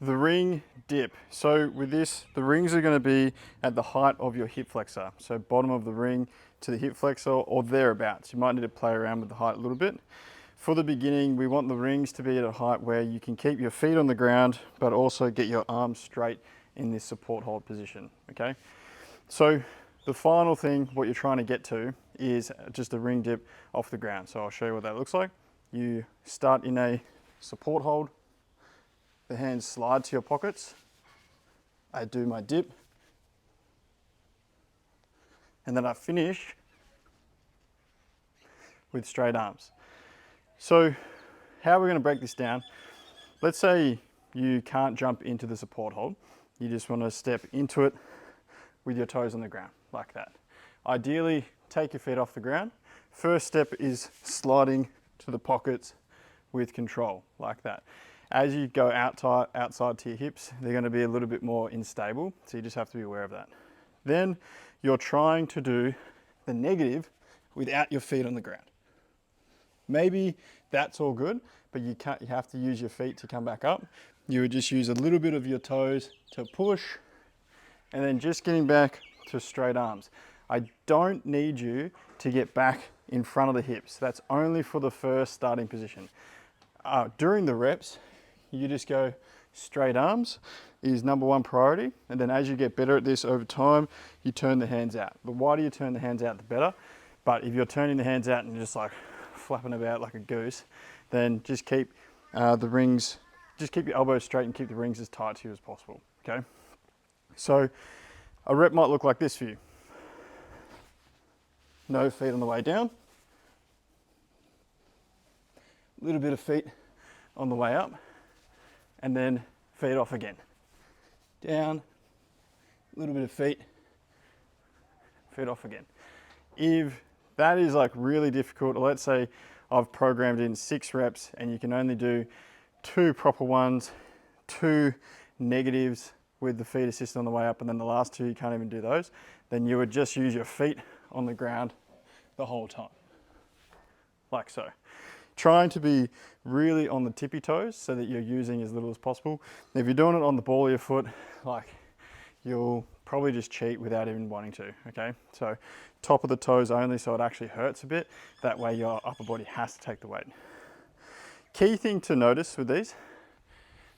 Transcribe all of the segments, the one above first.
The ring dip. So with this, the rings are going to be at the height of your hip flexor. So bottom of the ring to the hip flexor or thereabouts. You might need to play around with the height a little bit. For the beginning, we want the rings to be at a height where you can keep your feet on the ground, but also get your arms straight in this support hold position, okay? So the final thing, what you're trying to get to is just a ring dip off the ground. So I'll show you what that looks like. You start in a support hold, the hands slide to your pockets. I do my dip, and then I finish with straight arms. So how we're going to break this down, let's say you can't jump into the support hold. You just want to step into it with your toes on the ground, like that. Ideally, take your feet off the ground. First step is sliding to the pockets with control, like that. As you go outside to your hips, they're going to be a little bit more unstable, so you just have to be aware of that. Then you're trying to do the negative without your feet on the ground. Maybe that's all good, but you have to use your feet to come back up. You would just use a little bit of your toes to push, and then just getting back to straight arms. I don't need you to get back in front of the hips. That's only for the first starting position. During the reps, you just go straight arms is number one priority. And then as you get better at this over time, you turn the hands out. The wider you turn the hands out, the better. But if you're turning the hands out and just like flapping about like a goose, then just keep the rings, just keep your elbows straight and keep the rings as tight to you as possible, okay? So a rep might look like this for you. No feet on the way down. A little bit of feet on the way up, and then feet off again. Down, a little bit of feet off again. If that is like really difficult, or let's say I've programmed in 6 reps and you can only do 2 proper ones, 2 negatives with the feet assisted on the way up, and then the last 2 you can't even do those, then you would just use your feet on the ground the whole time, like so. Trying to be really on the tippy toes so that you're using as little as possible. If you're doing it on the ball of your foot, like, you'll probably just cheat without even wanting to, okay? So top of the toes only, so it actually hurts a bit. That way your upper body has to take the weight. Key thing to notice with these,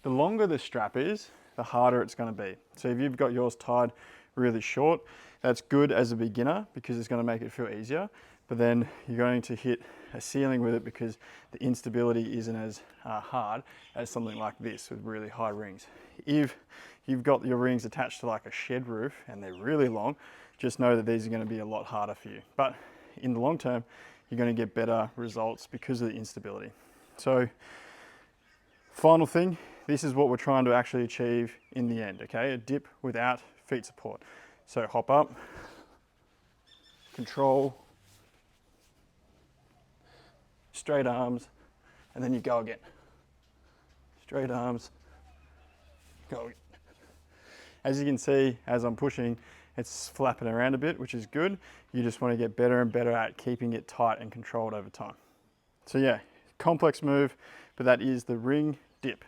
the longer the strap is, the harder it's going to be. So if you've got yours tied really short, that's good as a beginner because it's going to make it feel easier, but then you're going to hit a ceiling with it because the instability isn't as hard as something like this with really high rings. If you've got your rings attached to like a shed roof and they're really long, just know that these are going to be a lot harder for you. But in the long term, you're going to get better results because of the instability. So final thing, this is what we're trying to actually achieve in the end, okay? A dip without feet support. So hop up, control, straight arms, and then you go again. Straight arms, go again. As you can see, as I'm pushing, it's flapping around a bit, which is good. You just want to get better and better at keeping it tight and controlled over time. So yeah, complex move, but that is the ring dip.